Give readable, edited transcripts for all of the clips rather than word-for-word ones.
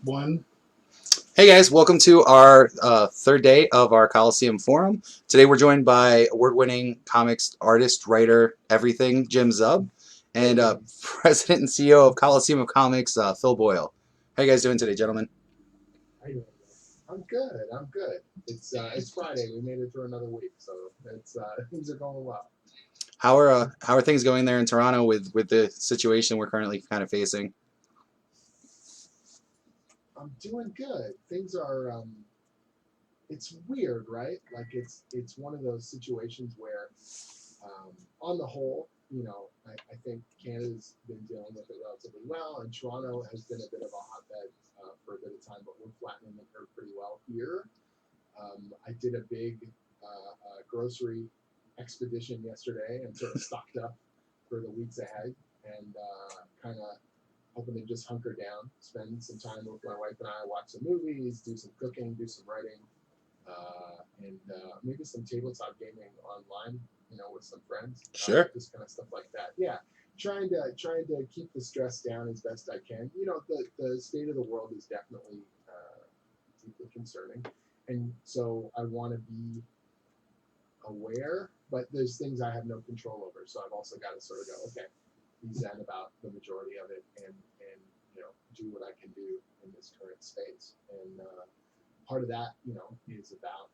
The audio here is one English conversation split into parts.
One. Hey guys, welcome to our third day of our Coliseum Forum. Today we're joined by award-winning comics artist, writer, everything, Jim Zub, and Hey, President and CEO of Coliseum of Comics, Phil Boyle. How you guys doing today, gentlemen? how you doing? I'm good. I'm good. It's Friday. We made it through another week, so it's things are going well. How are things going there in Toronto with the situation we're currently kind of facing? I'm doing good. Things are. It's weird, right? Like it's one of those situations where, on the whole, I think Canada's been dealing with it relatively well, and Toronto has been a bit of a hotbed for a bit of time, but we're flattening the curve pretty well here. I did a big grocery expedition yesterday and sort of stocked up for the weeks ahead and kind of hoping to just hunker down, spend some time with my wife and I, watch some movies, do some cooking, do some writing, and maybe some tabletop gaming online, with some friends, Sure. just kind of stuff like that. Yeah, trying to keep the stress down as best I can. The state of the world is definitely deeply concerning, and so I want to be aware, but there's things I have no control over. So I've also got to sort of go, okay, be zen about the majority of it, and do what I can do in this current space. And part of that, is about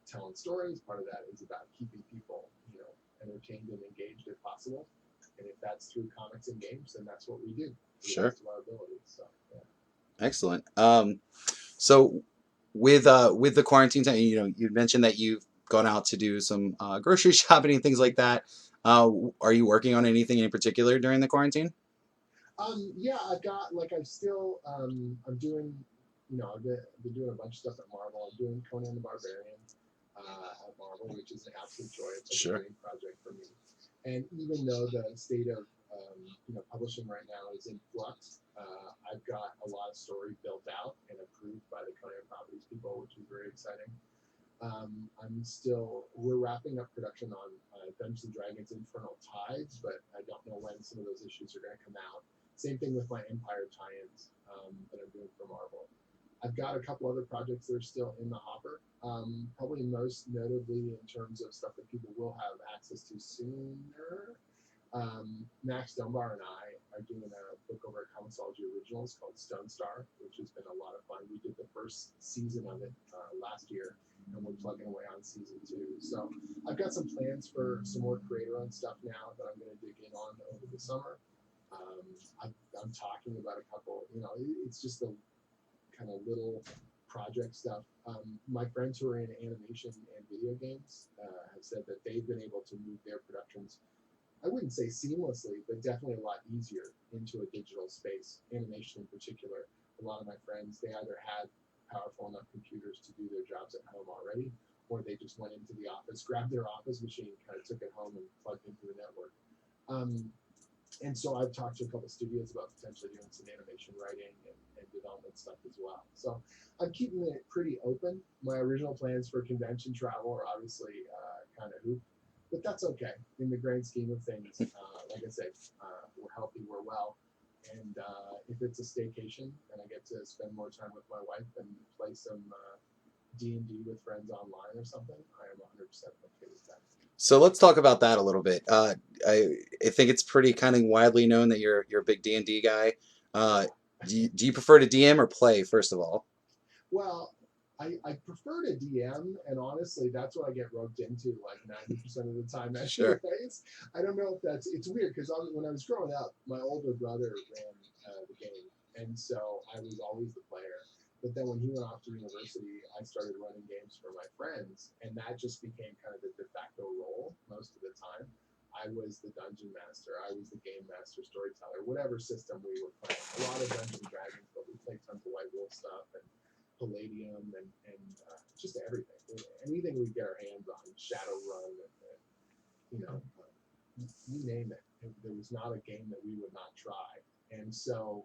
telling stories. Part of that is about keeping people, entertained and engaged if possible. And if that's through comics and games, then that's what we do to the Sure. best of our abilities. So yeah. Excellent. So with the quarantine time, you mentioned that you've gone out to do some grocery shopping and things like that. Are you working on anything in particular during the quarantine? Yeah, I've got like I've still I'm doing, I've been doing a bunch of stuff at Marvel. I'm doing Conan the Barbarian at Marvel, which is an absolute joy. It's like a Sure. dream project for me. And even though the state of publishing right now is in flux, I've got a lot of story built out and approved by the Conan Properties people, which is very exciting. We're wrapping up production on Dungeons and Dragons Infernal Tides, but I don't know when some of those issues are going to come out. Same thing with my Empire tie-ins that I'm doing for Marvel. I've got a couple other projects that are still in the hopper. Probably most notably in terms of stuff that people will have access to sooner. Max Dunbar and I are doing a book over at Comicsology Originals called Stone Star, which has been a lot of fun. We did the first season of it last year, and we're plugging away on season 2. So I've got some plans for some more creator-owned stuff now that I'm going to dig in on over the summer. Um, I'm talking about a couple. It's just the kind of little project stuff. My friends who are in animation and video games have said that they've been able to move their productions, I wouldn't say seamlessly, but definitely a lot easier into a digital space. Animation in particular, a lot of my friends, they either had powerful enough computers to do their jobs at home already, or they just went into the office, grabbed their office machine, kind of took it home and plugged into the network. Um, and so I've talked to a couple of studios about potentially doing some animation writing and development stuff as well. So I'm keeping it pretty open. My original plans for convention travel are obviously kind of hoop, but that's okay in the grand scheme of things. Like I said, we're healthy, we're well, and if it's a staycation and I get to spend more time with my wife and play some D&D with friends online or something, I am 100% okay with that. So let's talk about that a little bit. I think it's pretty kind of widely known that you're a big D&D guy. Uh, Yeah. do you prefer to DM or play, first of all? Well, I prefer to DM, and honestly, that's what I get roped into like 90% of the time, Sure. anyways. I don't know if it's weird because when I was growing up, my older brother ran the game, and so I was always the player. But then when he went off to university, I started running games for my friends, and that just became kind of the de facto role most of the time. I was the dungeon master, I was the game master, storyteller, whatever system we were playing. A lot of Dungeons and Dragons, but we played tons of White Wolf stuff and Palladium and just everything, anything we get our hands on, Shadowrun, and you name it. There was not a game that we would not try, and so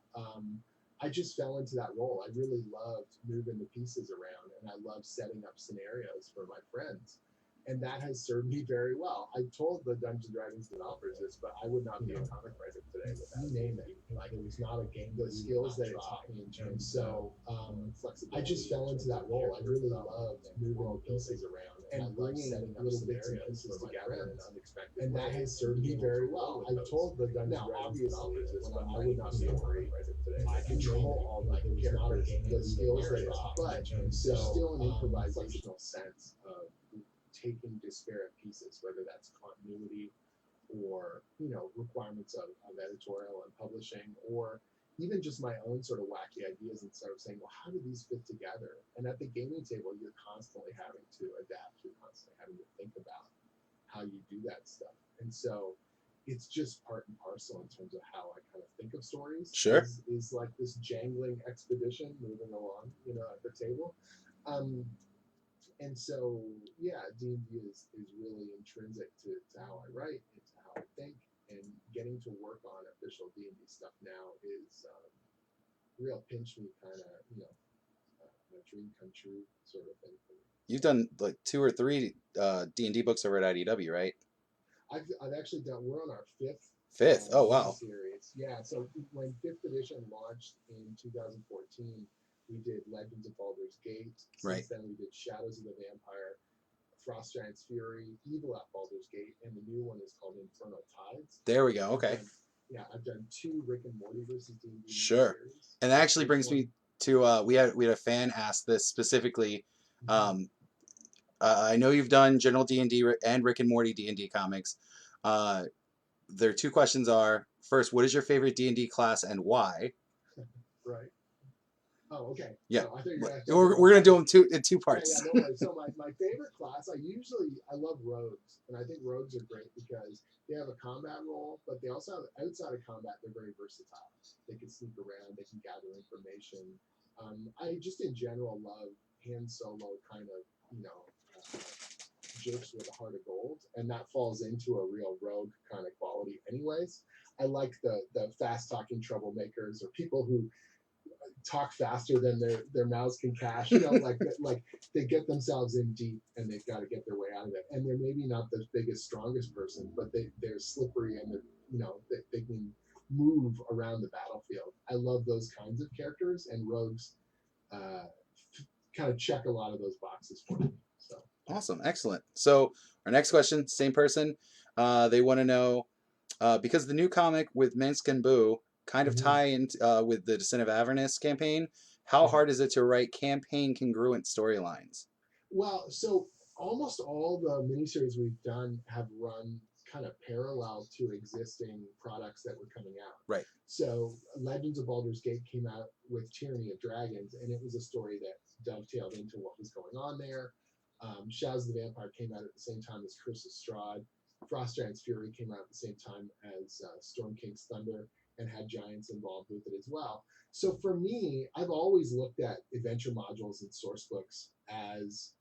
I just fell into that role. I really loved moving the pieces around, and I loved setting up scenarios for my friends. and that has served me very well. I told the Dungeons and Dragons developers this, but I would not be a comic writer today without you name it. Like there was not a game. The skills that it taught me in terms. So I just fell into that role. I really loved moving pieces around and bringing little bits and pieces together, and that has served me very well. I told the Dungeons and Dragons developers this, but I would not be a comic writer today. I control all the characters, the skills that it taught, but there's still an improvisational sense of taking disparate pieces, whether that's continuity or requirements of editorial and publishing, or even just my own sort of wacky ideas, and sort of saying, well, how do these fit together? And at the gaming table, you're constantly having to adapt. You're constantly having to think about how you do that stuff. And so it's just part and parcel in terms of how I kind of think of stories. Sure. Is like this jangling expedition moving along, at the table. And so, yeah, D&D is really intrinsic to how I write and to how I think. And getting to work on official D&D stuff now is real pinch me kind of, a dream come true sort of thing for me. You've done like 2 or 3 D&D books over at IDW, right? I've actually done. We're on our 5th. Fifth? Oh, wow. Series. Yeah. So when 5th edition launched in 2014, we did Legends of Baldur's Gate. Since then, we did Shadows of the Vampire, Frost Giant's Fury, Evil at Baldur's Gate, and the new one is called Infernal Tides. There we go. Okay. I've done 2 Rick and Morty versus D&D Sure. series. And that actually brings me to we had a fan ask this specifically. I know you've done General D&D and Rick and Morty D&D comics. Their 2 questions are: first, what is your favorite D&D class and why? Right. Oh, okay. Yeah. So I thought we're gonna do them in 2 parts. Yeah, no worries. So my favorite class, I love rogues, and I think rogues are great because they have a combat role, but they also have, outside of combat, they're very versatile. They can sneak around, they can gather information. I just in general love Han Solo kind of, jerks with a heart of gold, and that falls into a real rogue kind of quality anyways. I like the fast talking troublemakers, or people who talk faster than their mouths can cash, like they get themselves in deep and they've got to get their way out of it, and they're maybe not the biggest, strongest person, but they're slippery, and they can move around the battlefield. I love those kinds of characters, and rogues kind of check a lot of those boxes for me. So awesome. Excellent. So our next question, same person, they want to know, because the new comic with Minsk and Boo kind of tie in with the Descent of Avernus campaign, how hard is it to write campaign congruent storylines? Well, so almost all the miniseries we've done have run kind of parallel to existing products that were coming out. Right. So Legends of Baldur's Gate came out with Tyranny of Dragons, and it was a story that dovetailed into what was going on there. Shadows of the Vampire came out at the same time as Curse of Strahd. Frost Giant's Fury came out at the same time as Storm King's Thunder, and had giants involved with it as well. So for me, I've always looked at adventure modules and source books as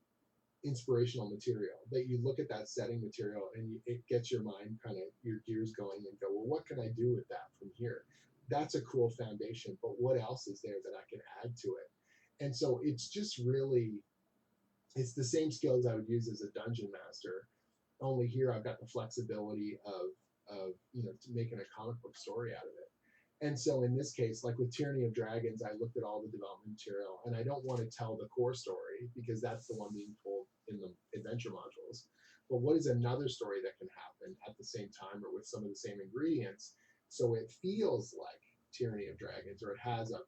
inspirational material, that you look at that setting material and it gets your mind kind of, your gears going, and go, well, what can I do with that from here? That's a cool foundation, but what else is there that I can add to it? And so it's just really, it's the same skills I would use as a dungeon master, only here I've got the flexibility of making a comic book story out of it. And so in this case, like with Tyranny of Dragons, I looked at all the development material, and I don't want to tell the core story because that's the one being told in the adventure modules. But what is another story that can happen at the same time or with some of the same ingredients, so it feels like Tyranny of Dragons, or it has a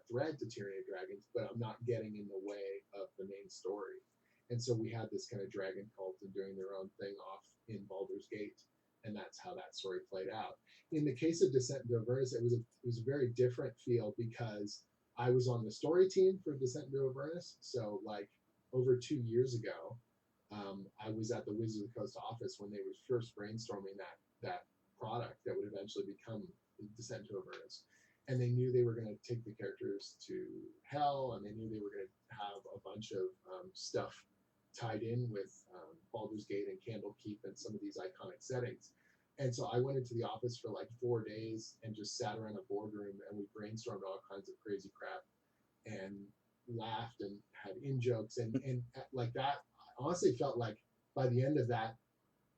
thread to Tyranny of Dragons, but I'm not getting in the way of the main story. And so we had this kind of dragon cult and doing their own thing off in Baldur's Gate, and that's how that story played out. In the case of Descent into Avernus, it was a very different feel because I was on the story team for Descent into Avernus. So like over 2 years ago, I was at the Wizards of the Coast office when they were first brainstorming that product that would eventually become Descent into Avernus. And they knew they were going to take the characters to hell, and they knew they were going to have a bunch of stuff tied in with Baldur's Gate and Candlekeep and some of these iconic settings. And so I went into the office for like 4 days and just sat around a boardroom, and we brainstormed all kinds of crazy crap and laughed and had in jokes and like that. I honestly felt like by the end of that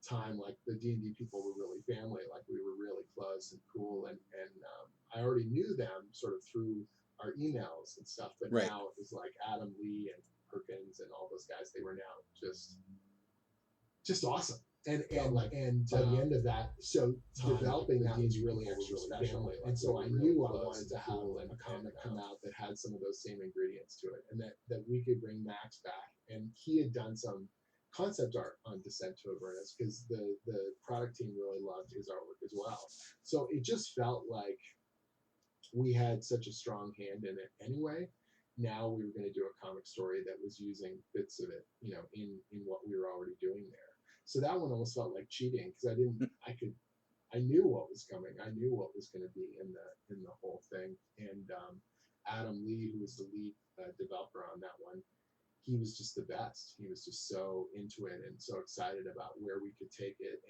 time, like the D&D people were really family. Like we were really close and cool, and I already knew them sort of through our emails and stuff. But Right. now it was like Adam Lee and Perkins and all those guys. They were now just awesome. And by the end of that, so developing that was really extra special. And so I knew I wanted to have a comic come out that had some of those same ingredients to it, and that we could bring Max back. And he had done some concept art on Descent to Avernus because the product team really loved his artwork as well. So it just felt like we had such a strong hand in it anyway. Now we were going to do a comic story that was using bits of it, in what we were already doing there. So that one almost felt like cheating because I knew what was coming. I knew what was going to be in the whole thing. And Adam Lee, who was the lead developer on that one, he was just the best. He was just so into it and so excited about where we could take it.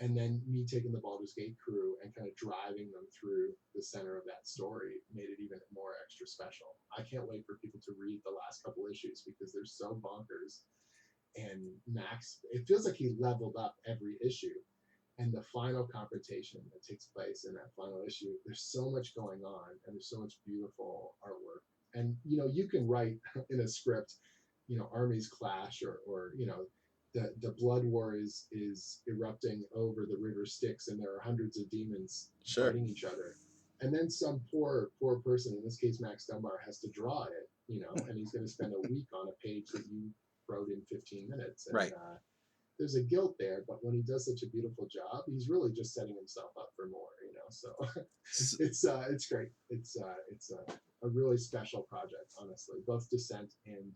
And then me taking the Baldur's Gate crew and kind of driving them through the center of that story made it even more extra special. I can't wait for people to read the last couple issues because they're so bonkers. And Max, it feels like he leveled up every issue. And the final confrontation that takes place in that final issue, there's so much going on and there's so much beautiful artwork. And, you can write in a script, armies clash or the blood war is erupting over the river Styx and there are hundreds of demons fighting each other. And then some poor person, in this case Max Dunbar, has to draw it, and he's going to spend a week on a page that you wrote in 15 minutes. And, Right. There's a guilt there, but when he does such a beautiful job, he's really just setting himself up for more, So it's great. It's a really special project, honestly. Both Descent and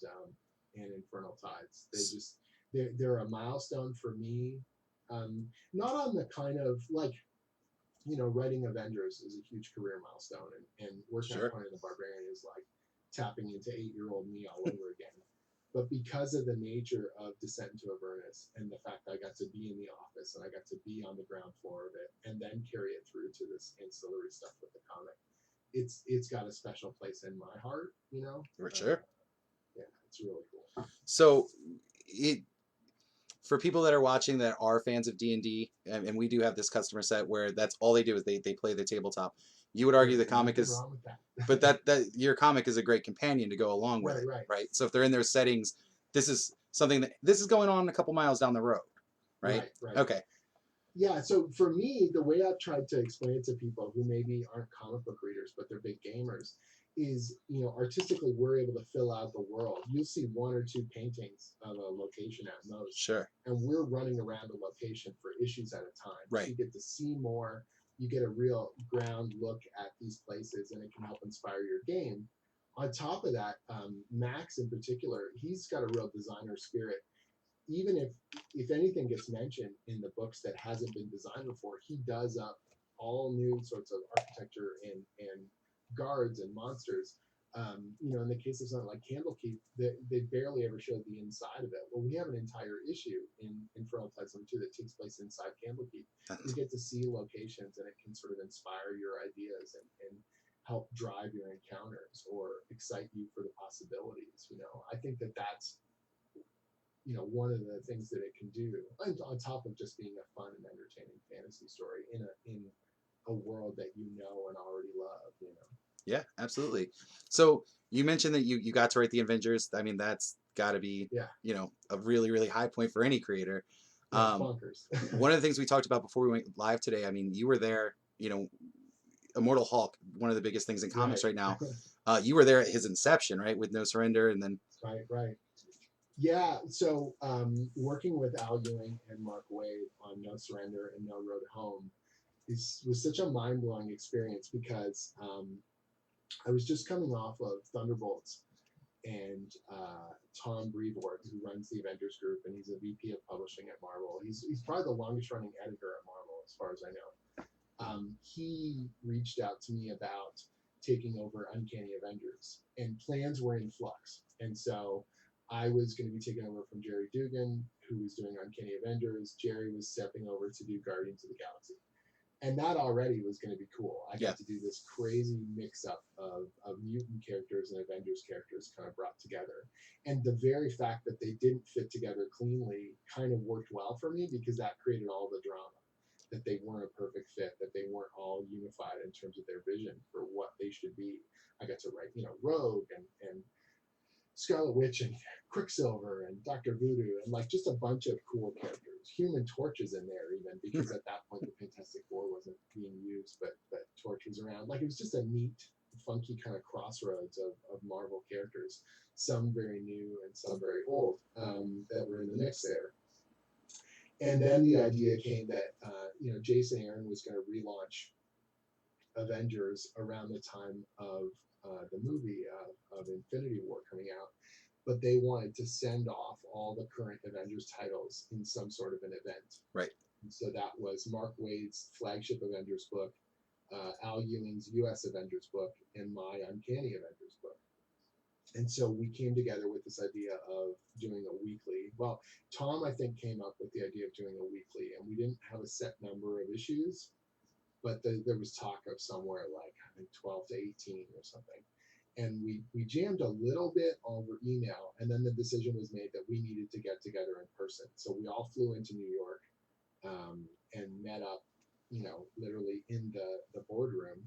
Infernal Tides. They're a milestone for me. Not on the kind of like, writing Avengers is a huge career milestone, and working on Conan the Barbarian is like tapping into 8-year-old me all over again. But because of the nature of Descent into Avernus and the fact that I got to be in the office and I got to be on the ground floor of it and then carry it through to this ancillary stuff with the comic, it's got a special place in my heart, For sure. Yeah, it's really cool. So for people that are watching that are fans of D&D, and we do have this customer set where that's all they do is they play the tabletop. You would argue the comic is, but that your comic is a great companion to go along with it, right? So if they're in their settings, this is going on a couple miles down the road, right? Right. Okay. Yeah, so for me, the way I've tried to explain it to people who maybe aren't comic book readers, but they're big gamers, is, artistically, we're able to fill out the world. You'll see 1 or 2 paintings of a location at most. Sure. And we're running around a location for issues at a time. Right. So you get to see more. You get a real ground look at these places, and it can help inspire your game. On top of that, Max in particular, he's got a real designer spirit. Even if anything gets mentioned in the books that hasn't been designed before, he does up all new sorts of architecture and guards and monsters. In the case of something like Candlekeep, they barely ever showed the inside of it. Well, we have an entire issue in Infernal Tides 2 that takes place inside Candlekeep. You get to see locations, and it can sort of inspire your ideas and help drive your encounters or excite you for the possibilities. I think that's one of the things that it can do, on top of just being a fun and entertaining fantasy story in a world that and already love. Yeah, absolutely. So you mentioned that you got to write the Avengers. I mean, that's got to be a really, really high point for any creator. Yeah, bonkers. One of the things we talked about before we went live today, I mean, you were there, Immortal Hulk, one of the biggest things in comics right now. You were there at his inception, right? With No Surrender, and then Right. Yeah, so working with Al Ewing and Mark Waid on No Surrender and No Road Home was such a mind-blowing experience because I was just coming off of Thunderbolts, and Tom Brevoort, who runs the Avengers Group, and he's a VP of publishing at Marvel. He's probably the longest-running editor at Marvel, as far as I know. He reached out to me about taking over Uncanny Avengers, and plans were in flux. And so I was going to be taking over from Jerry Dugan, who was doing Uncanny Avengers. Jerry was stepping over to do Guardians of the Galaxy. And that already was going to be cool. I Yeah. got to do this crazy mix-up of mutant characters and Avengers characters kind of brought together. And the very fact that they didn't fit together cleanly kind of worked well for me, because that created all the drama, that they weren't a perfect fit, that they weren't all unified in terms of their vision for what they should be. I got to write, Rogue and Scarlet Witch and Quicksilver and Doctor Voodoo and like just a bunch of cool characters. Human Torch is in there even, because at that point the Fantastic Four wasn't being used, but Torch was around. Like, it was just a neat, funky kind of crossroads of Marvel characters, some very new and some very old, that were in the mix there. And then the idea came that Jason Aaron was going to relaunch Avengers around the time of the movie of Infinity War coming out, but they wanted to send off all the current Avengers titles in some sort of an event. Right. And so that was Mark Waid's flagship Avengers book, Al Ewing's U.S. Avengers book, and my Uncanny Avengers book. And so we came together with this idea of doing a weekly. Well, Tom, I think, came up with the idea of doing a weekly, and we didn't have a set number of issues, but there was talk of somewhere like, I think, 12 to 18 or something. And we jammed a little bit over email, and then the decision was made that we needed to get together in person. So we all flew into New York, and met up, literally in the boardroom,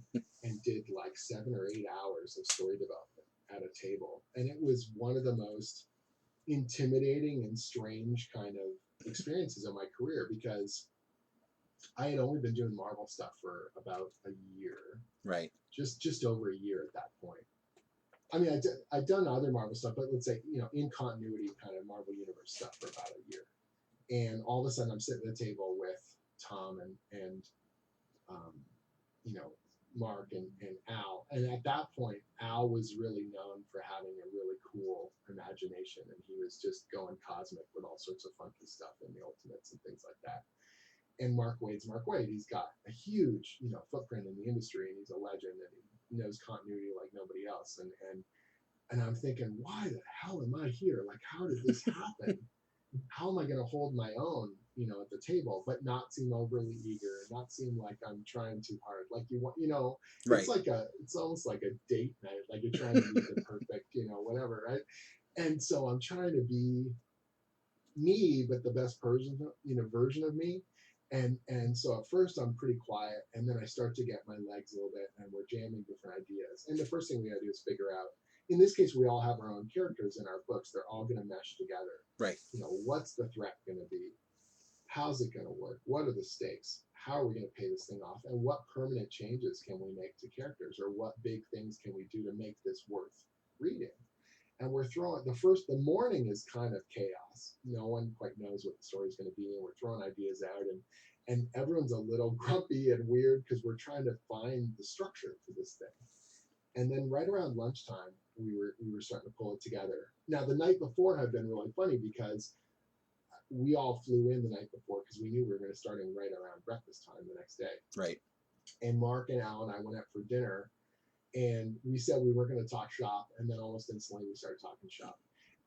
and did like 7 or 8 hours of story development at a table. And it was one of the most intimidating and strange kind of experiences of my career, because I had only been doing Marvel stuff for about a year. Right. Just over a year at that point. I mean, I'd done other Marvel stuff, but let's say, in continuity kind of Marvel Universe stuff for about a year. And all of a sudden I'm sitting at the table with Tom and Mark and Al. And at that point, Al was really known for having a really cool imagination, and he was just going cosmic with all sorts of funky stuff in the Ultimates and things like that. And Mark Waid's Mark Waid. He's got a huge, footprint in the industry, and he's a legend, and he knows continuity like nobody else. And I'm thinking, why the hell am I here? Like, how did this happen? How am I going to hold my own, at the table, but not seem overly eager, not seem like I'm trying too hard? Like, you want, Right. it's almost like a date night, like you're trying to be the perfect, whatever, right? And so I'm trying to be me, but the best version of me. And so at first I'm pretty quiet, and then I start to get my legs a little bit, and we're jamming different ideas. And the first thing we gotta do is figure out, in this case, we all have our own characters in our books. They're all going to mesh together. Right. What's the threat going to be? How's it going to work? What are the stakes? How are we going to pay this thing off? And what permanent changes can we make to characters? Or what big things can we do to make this worth reading? And we're throwing, the morning is kind of chaos. No one quite knows what the story is going to be. And we're throwing ideas out, and everyone's a little grumpy and weird, because we're trying to find the structure for this thing. And then right around lunchtime, we were starting to pull it together. Now, the night before had been really funny, because we all flew in the night before, because we knew we were going to start in right around breakfast time the next day. Right. And Mark and Al and I went out for dinner, and we said we were going to talk shop, and then almost instantly we started talking shop.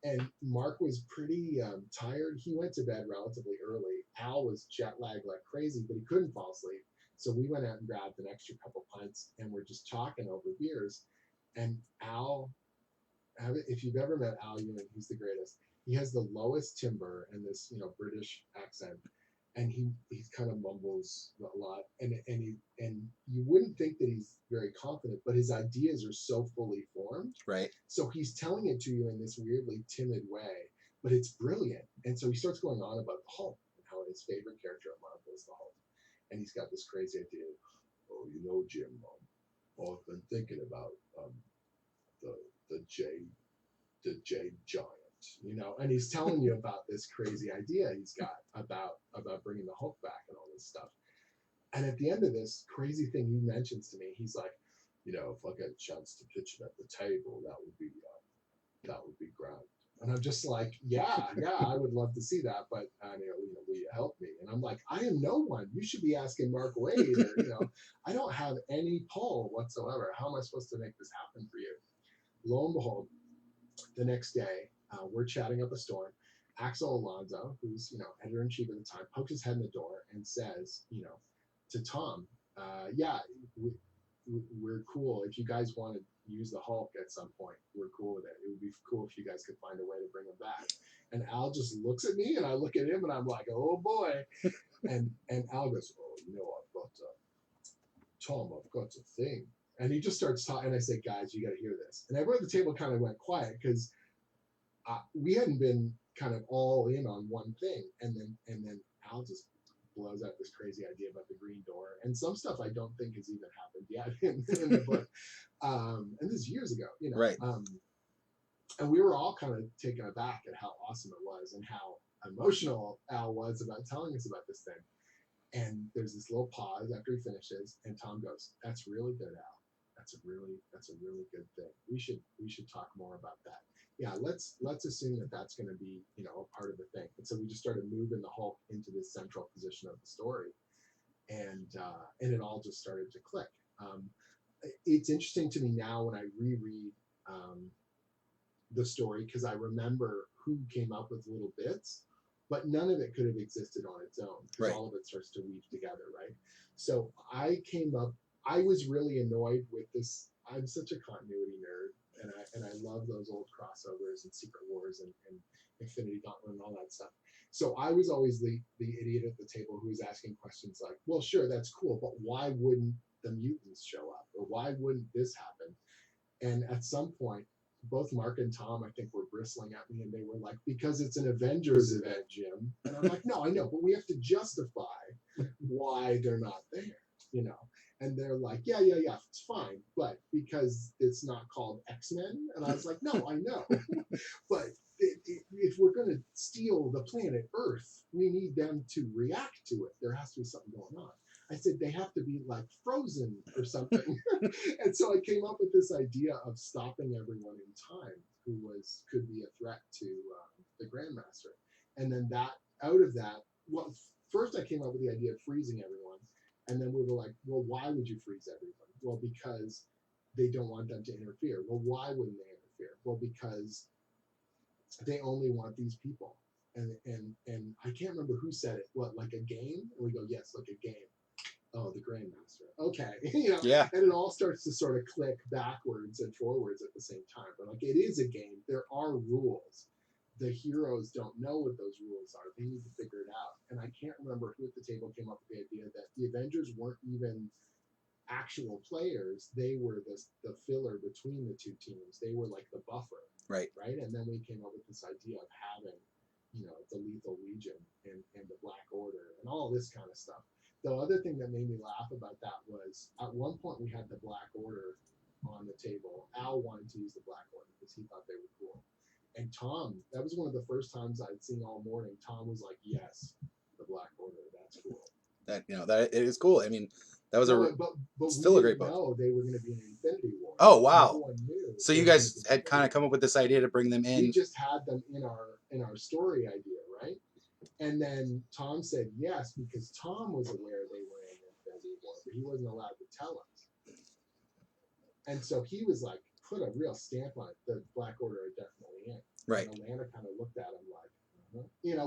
And Mark was pretty tired. He went to bed relatively early. Al was jet lagged like crazy, but he couldn't fall asleep. So we went out and grabbed an extra couple pints, and we're just talking over beers. And Al, if you've ever met Al Ewing, he's the greatest. He has the lowest timbre and this, British accent, and he kind of mumbles a lot. And you wouldn't think that he's very confident, but his ideas are so fully formed. Right. So he's telling it to you in this weirdly timid way, but it's brilliant. And so he starts going on about the Hulk and how his favorite character of Marvel is the Hulk. And he's got this crazy idea. Oh, Jim, I've been thinking about the J Giant, and he's telling you about this crazy idea he's got about bringing the Hulk back and all this stuff. And at the end of this crazy thing he mentions to me, he's like, if I get a chance to pitch it at the table, that would be grand. And I'm just like, yeah, I would love to see that, but will you help me? And I'm like, I am no one. You should be asking Mark Waid. Or, I don't have any pull whatsoever. How am I supposed to make this happen for you? Lo and behold, the next day, we're chatting up a storm. Axel Alonso, who's editor in chief at the time, pokes his head in the door and says, to Tom, yeah, we're cool. If you guys want to use the Hulk at some point, we're cool with it. It would be cool if you guys could find a way to bring him back. And Al just looks at me, and I look at him, and I'm like, oh boy. And Al goes, oh, I've got Tom, I've got a thing. And he just starts talking, and I say, guys, you got to hear this. And everyone at the table kind of went quiet because we hadn't been kind of all in on one thing. And then Al just blows out this crazy idea about the green door and some stuff I don't think has even happened yet in the book. And this is years ago, Right. And we were all kind of taken aback at how awesome it was and how emotional Al was about telling us about this thing. And there's this little pause after he finishes, and Tom goes, "That's really good, Al. That's a really good thing. We should talk more about that. Yeah, let's assume that that's going to be a part of the thing." And so we just started moving the Hulk into this central position of the story, and it all just started to click. It's interesting to me now when I reread the story because I remember who came up with little bits, but none of it could have existed on its own because Right. all of it starts to weave together, right? So I was really annoyed with this. I'm such a continuity nerd, and I love those old crossovers and Secret Wars and Infinity Gauntlet and all that stuff. So I was always the idiot at the table who was asking questions like, well, sure, that's cool, but why wouldn't the mutants show up? Or why wouldn't this happen? And at some point, both Mark and Tom, I think, were bristling at me, and they were like, because it's an Avengers event, Jim. And I'm like, no, I know, but we have to justify why they're not there. And they're like, yeah, it's fine, but because it's not called X-Men. And I was like, no, I know, but if we're going to steal the planet Earth, we need them to react to it. There has to be something going on. I said they have to be like frozen or something. And so I came up with this idea of stopping everyone in time who could be a threat to the Grandmaster. And then out of that, well, first I came up with the idea of freezing everyone. And then we were like, well, why would you freeze everyone? Well, because they don't want them to interfere. Well, why wouldn't they interfere? Well, because they only want these people. And I can't remember who said it. What, like a game? And we go, yes, like a game. Oh, the Grandmaster. Okay. Yeah. And it all starts to sort of click backwards and forwards at the same time. But like it is a game. There are rules. The heroes don't know what those rules are. They need to figure it out. And I can't remember who at the table came up with the idea that the Avengers weren't even actual players. They were the filler between the two teams. They were like the buffer. Right. Right. And then we came up with this idea of having, the Lethal Legion and the Black Order and all this kind of stuff. The other thing that made me laugh about that was at one point we had the Black Order on the table. Al wanted to use the Black Order because he thought they were cool. And Tom, that was one of the first times I'd seen all morning. Tom was like, yes, the Black Order, that's cool. That it is cool. I mean, that was but still we a great didn't book. know they were going to be an Infinity War. Oh, wow. No one knew. So you guys had kind of come up with this idea to bring them in. We just had them in our story idea, right? And then Tom said yes because Tom was aware they were in Infinity War, but he wasn't allowed to tell us. And so he was like, put a real stamp on it. The Black Order are definitely in. Right. And Atlanta kind of looked at him like,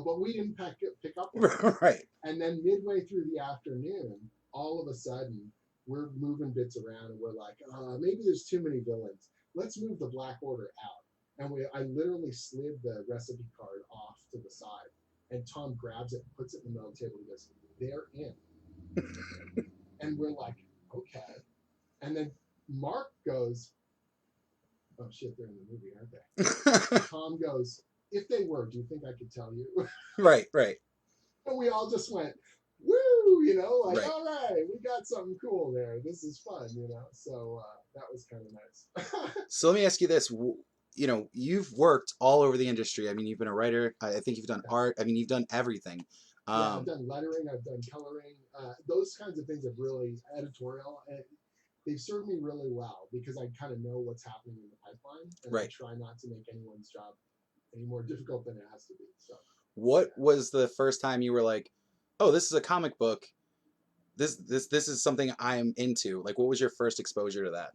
but we didn't pick up on it. Right. And then midway through the afternoon, all of a sudden, we're moving bits around and we're like, maybe there's too many villains. Let's move the Black Order out. And I literally slid the recipe card off to the side. And Tom grabs it and puts it in the middle of the table. He goes, they're in. And we're like, okay. And then Mark goes, oh shit, they're in the movie, aren't they? Tom goes, if they were, do you think I could tell you? Right. And we all just went, woo, like, right. All right, we got something cool there. This is fun, So that was kind of nice. So let me ask you this. You've worked all over the industry. I mean, you've been a writer. I think you've done art. I mean, you've done everything. Yeah, I've done lettering. I've done coloring. Those kinds of things have really editorial. They've served me really well because I kind of know what's happening in the pipeline, and right. I try not to make anyone's job any more difficult than it has to be. So, what was the first time you were like, "Oh, this is a comic book. This is something I'm into." Like, what was your first exposure to that?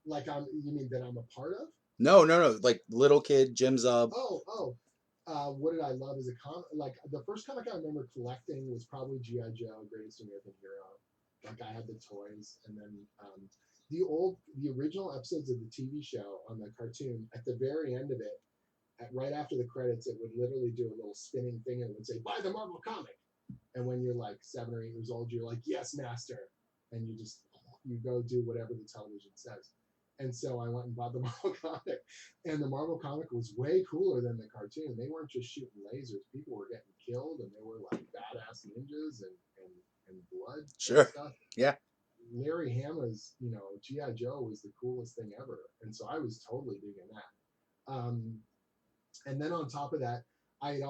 Like, you mean that I'm a part of? No. Like little kid Jim Zub. Oh. What did I love as a comic? Like the first comic I remember collecting was probably G.I. Joe, Greatest American Hero. Like I had the toys, and then the original episodes of the TV show on the cartoon, at the very end of it, right after the credits, it would literally do a little spinning thing and it would say, "Buy the Marvel comic." And when you're like 7 or 8 years old, you're like, "Yes, master," and you go do whatever the television says. And so I went and bought the Marvel comic, and the Marvel comic was way cooler than the cartoon. They weren't just shooting lasers; people were getting killed, and they were like badass ninjas and blood and Sure. stuff. Yeah. Larry Hama's, GI Joe was the coolest thing ever, and so I was totally digging that. And then on top of that, I'd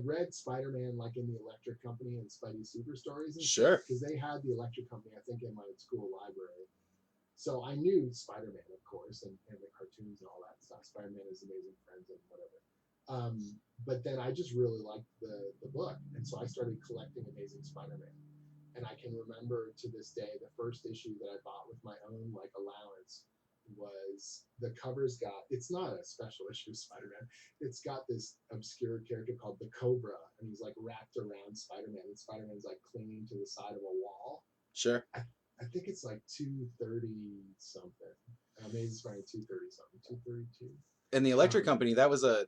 read Spider-Man like in the Electric Company and Spidey Super Stories and Sure. stuff, because they had the Electric Company, I think, in my school library. So I knew Spider-Man, of course, and the cartoons and all that stuff. Spider-Man is Amazing Friends and whatever. But then I just really liked the book, and so I started collecting Amazing Spider-Man. And I can remember to this day the first issue that I bought with my own like allowance was the cover's got, it's not a special issue of Spider-Man. It's got this obscure character called the Cobra, and he's like wrapped around Spider-Man, and Spider-Man's like clinging to the side of a wall. Sure. I think it's like 230 something. Amazing Spider-Man 230 something, 232. And the Electric Company, that was a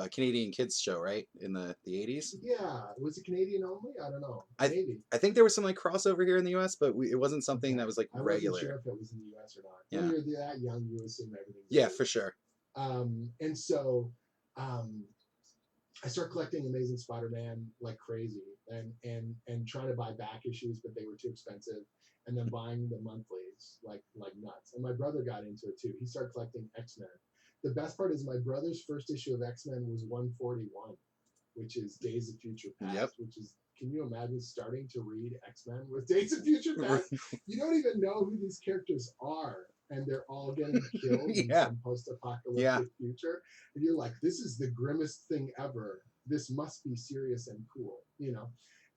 Canadian kids show, right? In the 80s. Yeah, was it Canadian only? I don't know. Maybe. I think there was some like crossover here in the US, but it wasn't something that was like I regular. wasn't sure if it was in the US or not. Yeah. When you're that young, you assume everything's Yeah, for sure. And so I started collecting Amazing Spider-Man like crazy, and trying to buy back issues, but they were too expensive, and then buying the monthlies like nuts. And my brother got into it too. He started collecting X-Men. The best part is my brother's first issue of X-Men was 141, which is Days of Future Past. Yep. Which is, can you imagine starting to read X-Men with Days of Future Past? You don't even know who these characters are, and they're all getting killed in some post-apocalyptic future. And you're like, this is the grimmest thing ever. This must be serious and cool,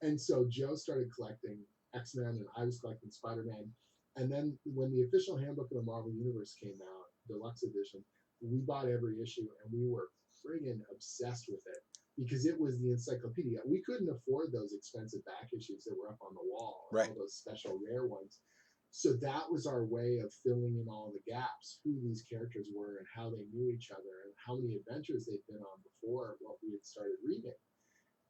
And so Joe started collecting X-Men, and I was collecting Spider-Man. And then when the official handbook of the Marvel Universe came out, deluxe edition, we bought every issue, and we were friggin' obsessed with it, because it was the encyclopedia. We couldn't afford those expensive back issues that were up on the wall, right? All those special rare ones. So that was our way of filling in all the gaps, who these characters were and how they knew each other and how many adventures they'd been on before what we had started reading.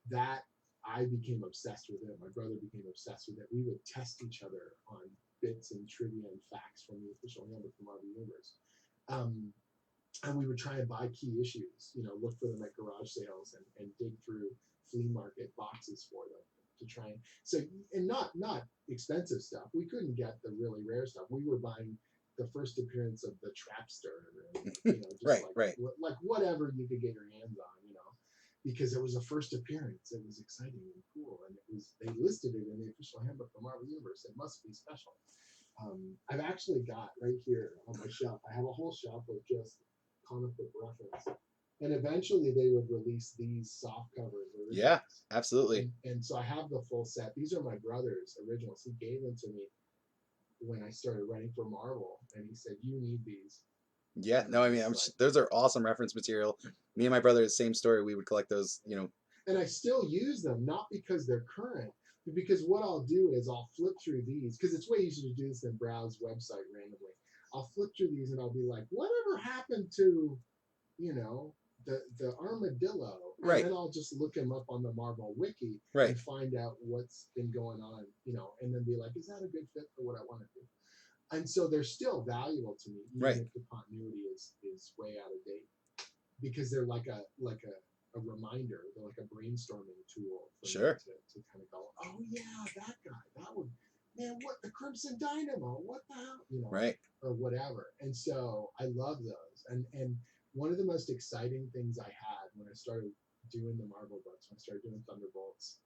That I became obsessed with it. My brother became obsessed with it. We would test each other on bits and trivia and facts from the official handbook of the Marvel Universe. And we would try and buy key issues, look for them at garage sales and dig through flea market boxes for them to try and not expensive stuff. We couldn't get the really rare stuff. We were buying the first appearance of the Trapster, and, just like whatever you could get your hands on, because it was a first appearance. It was exciting and cool, and they listed it in the official handbook of Marvel Universe. It must be special. I've actually got right here on my shelf. I have a whole shelf of just comic book reference, and eventually they would release these soft covers. Yeah, absolutely. And so I have the full set. These are my brother's originals. He gave them to me when I started writing for Marvel, and he said, "You need these." Yeah, no, I mean, those are awesome reference material. Me and my brother, the same story. We would collect those, And I still use them, not because they're current, but because what I'll do is I'll flip through these, because it's way easier to do this than browse website randomly. I'll flip through these and I'll be like, whatever happened to, the armadillo? Right. And then I'll just look him up on the Marvel Wiki and find out what's been going on, and then be like, is that a good fit for what I want to do? And so they're still valuable to me, even if the continuity is way out of date, because they're like a reminder. They're like a brainstorming tool for me to kind of go, oh yeah, that guy, that would, man, what, the Crimson Dynamo, what the hell, or whatever. And so I love those. And one of the most exciting things I had when I started doing the Marvel books, when I started doing Thunderbolts,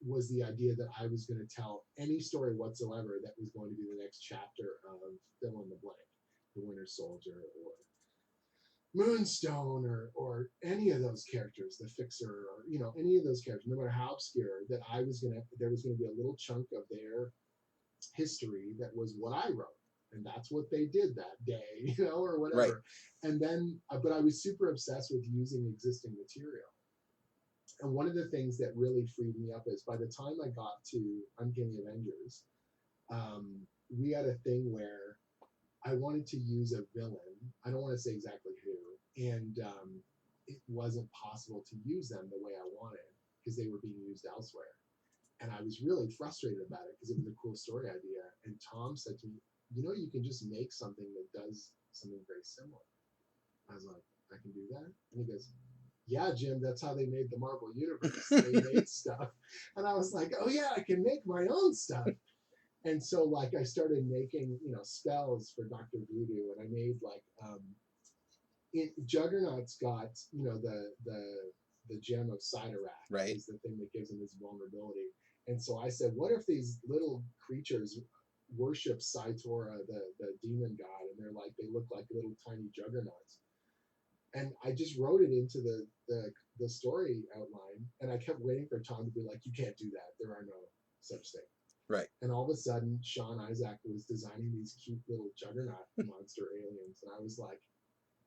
was the idea that I was going to tell any story whatsoever that was going to be the next chapter of fill in the blank, the Winter Soldier or Moonstone or any of those characters, the Fixer, or any of those characters, no matter how obscure, that there was going to be a little chunk of their history that was what I wrote, and that's what they did that day, or whatever. And then, but I was super obsessed with using existing material. And one of the things that really freed me up is by the time I got to Uncanny Avengers, we had a thing where I wanted to use a villain. I don't want to say exactly who, and it wasn't possible to use them the way I wanted because they were being used elsewhere. And I was really frustrated about it because it was a cool story idea. And Tom said to me, "You know, you can just make something that does something very similar." I was like, "I can do that?" And he goes, "Yeah, Jim, that's how they made the Marvel Universe. They made stuff." And I was like, "Oh yeah, I can make my own stuff." And so like I started making, spells for Dr. Voodoo, and I made like Juggernaut's got, the gem of Sidorak Right. is the thing that gives him his vulnerability. And so I said, what if these little creatures worship Cytora, the demon god, and they look like little tiny juggernauts. And I just wrote it into the story outline, and I kept waiting for Tom to be like, "You can't do that. There are no such thing." Right. And all of a sudden, Sean Isaac was designing these cute little juggernaut monster aliens, and I was like,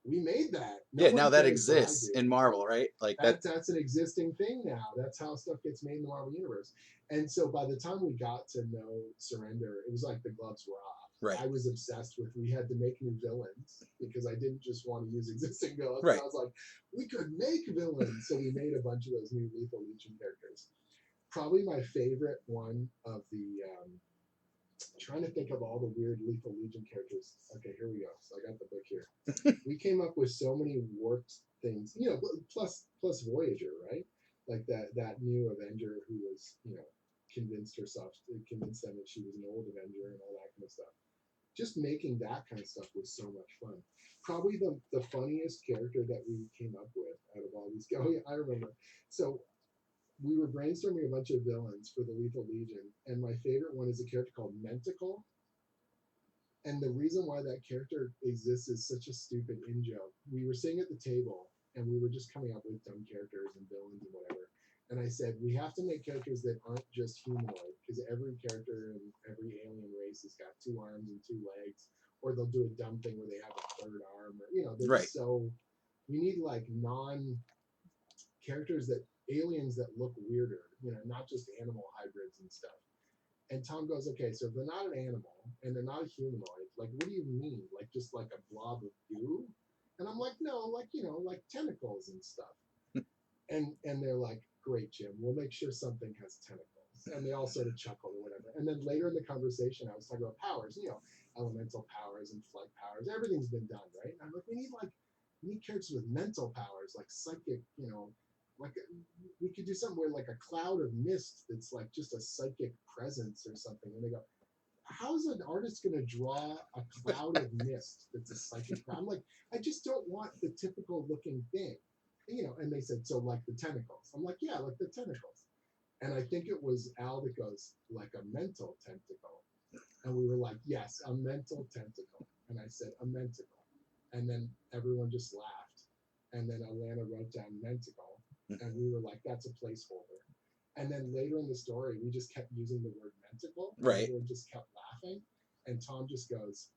"We made that. No Yeah, one now that cares, but I exists do." in Marvel, right? Like that. That's an existing thing now. That's how stuff gets made in the Marvel universe. And so by the time we got to No Surrender, it was like the gloves were off. Right. I was obsessed with, we had to make new villains because I didn't just want to use existing villains. Right. I was like, we could make villains. So we made a bunch of those new Lethal Legion characters. Probably my favorite one of the trying to think of all the weird Lethal Legion characters. Okay, here we go. So I got the book here. We came up with so many warped things, plus Voyager, right? Like that new Avenger who was, convinced them that she was an old Avenger and all that kind of stuff. Just making that kind of stuff was so much fun. Probably the funniest character that we came up with out of all these. Oh yeah, I remember. So we were brainstorming a bunch of villains for the Lethal Legion, and my favorite one is a character called Mentacle. And the reason why that character exists is such a stupid in joke. We were sitting at the table and we were just coming up with dumb characters and villains and whatever. And I said, we have to make characters that aren't just humanoid, because every character in every alien race has got 2 arms and 2 legs, or they'll do a dumb thing where they have a 3rd arm, or they're Right. just so. We need like characters that aliens that look weirder, not just animal hybrids and stuff. And Tom goes, okay, so if they're not an animal and they're not a humanoid, like, what do you mean? Like, just like a blob of goo? And I'm like, no, like, like tentacles and stuff. And they're like, great, Jim, we'll make sure something has tentacles. And they all sort of chuckled or whatever. And then later in the conversation, I was talking about powers, elemental powers and flight powers. Everything's been done, right? And I'm like, we need characters with mental powers, like psychic, like we could do something where like a cloud of mist that's like just a psychic presence or something. And they go, how's an artist going to draw a cloud of mist that's a psychic? I'm like, I just don't want the typical looking thing, And they said, so like the tentacles. I'm like, yeah, like the tentacles. And I think it was Al that goes, like a mental tentacle. And we were like, yes, a mental tentacle. And I said, a mentacle. And then everyone just laughed. And then Alana wrote down mentacle. And we were like, that's a placeholder. And then later in the story, we just kept using the word mentacle. Right. Everyone just kept laughing. And Tom just goes,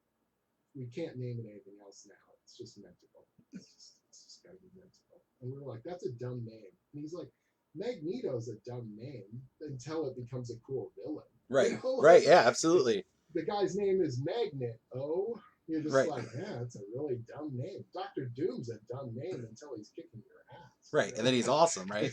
we can't name it anything else now. It's just mentacle. It's just got to be mentacle. And we were like, that's a dumb name. And he's like, Magneto's a dumb name until it becomes a cool villain. Right. Right. Yeah, absolutely. The guy's name is Magnet. Oh, you're just right. like, yeah, it's a really dumb name. Dr. Doom's a dumb name until he's kicking your ass. Right, and then he's awesome, right?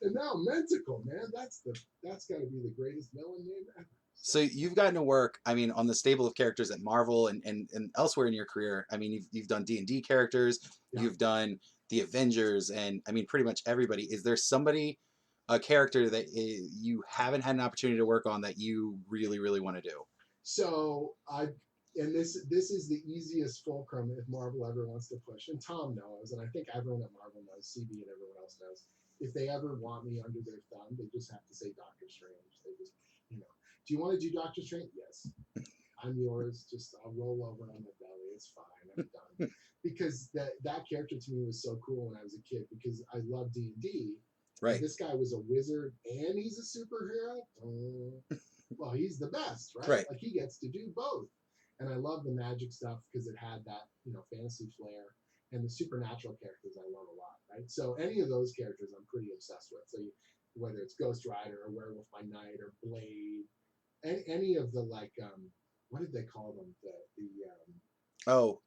And now Mentacle, man, that's got to be the greatest villain name ever. So you've gotten to work, I mean, on the stable of characters at Marvel and elsewhere in your career. I mean, you've done D&D characters, yeah. You've done the Avengers, and I mean, pretty much everybody. Is there somebody, a character that you haven't had an opportunity to work on that you really, really want to do? So and this is the easiest fulcrum if Marvel ever wants to push, and Tom knows, and I think everyone at Marvel knows, CB and everyone else knows. If they ever want me under their thumb, they just have to say Doctor Strange. They just, do you want to do Doctor Strange? Yes. I'm yours. Just I'll roll over on my belly. It's fine. I'm done. Because that character to me was so cool when I was a kid because I loved D&D. Right. This guy was a wizard and he's a superhero. Well, he's the best, right? Right. Like he gets to do both. And I love the magic stuff because it had that, fantasy flair. and the supernatural characters I love a lot, right? So any of those characters I'm pretty obsessed with. So whether it's Ghost Rider or Werewolf by Night or Blade, any of the like, what did they call them? Oh,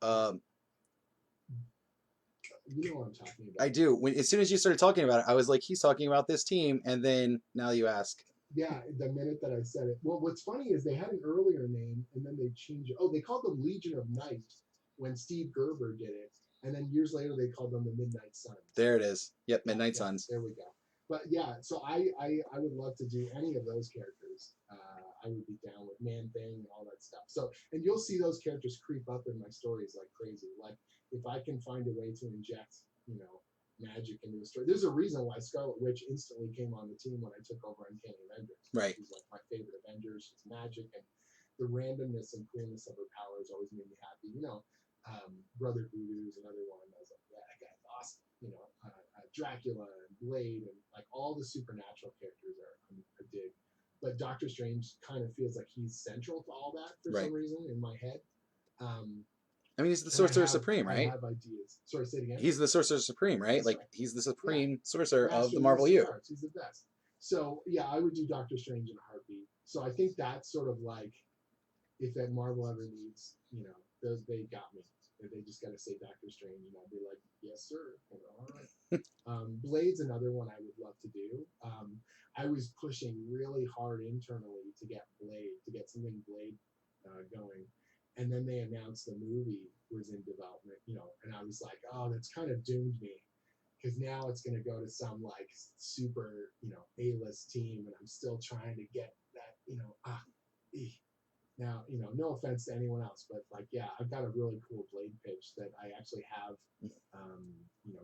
You know what I'm talking I about. do. As soon as you started talking about it, I was like, he's talking about this team, and then now you ask. Yeah, the minute that I said it. Well, what's funny is they had an earlier name and then they changed it. Oh, they called them Legion of Night when Steve Gerber did it, and then years later they called them the Midnight Suns. There it is. Yep, Yeah, Midnight yeah, Suns. there we go. But yeah, so I would love to do any of those characters. I would be down with Man Thing and all that stuff. So, and you'll see those characters creep up in my stories like crazy. Like if I can find a way to inject, magic into the story. There's a reason why Scarlet Witch instantly came on the team when I took over Uncanny Avengers. Right. She's like my favorite Avengers. She's magic, and the randomness and coolness of her powers always made me happy. Brother Voodoo's another one. I was like, yeah, that guy's awesome. Dracula and Blade and like all the supernatural characters are a dig. But Doctor Strange kind of feels like he's central to all that for some reason in my head. I mean, he's the Sorcerer Supreme, right? I have ideas. Sorry, say it again. He's the Sorcerer Supreme, right? That's like right. he's the supreme sorcerer Master of the Marvel U. Arts. He's the best. So yeah, I would do Doctor Strange in a heartbeat. So I think that's sort of like if that Marvel ever needs, they got me. They just got to say Doctor Strange, and I'll be like, yes, sir. All right. Blade's another one I would love to do. I was pushing really hard internally to get something Blade going. And then they announced the movie was in development, and I was like, oh, that's kind of doomed me because now it's going to go to some like super, A-list team, and I'm still trying to get that, Now, no offense to anyone else, but like, yeah, I've got a really cool Blade pitch that I actually have,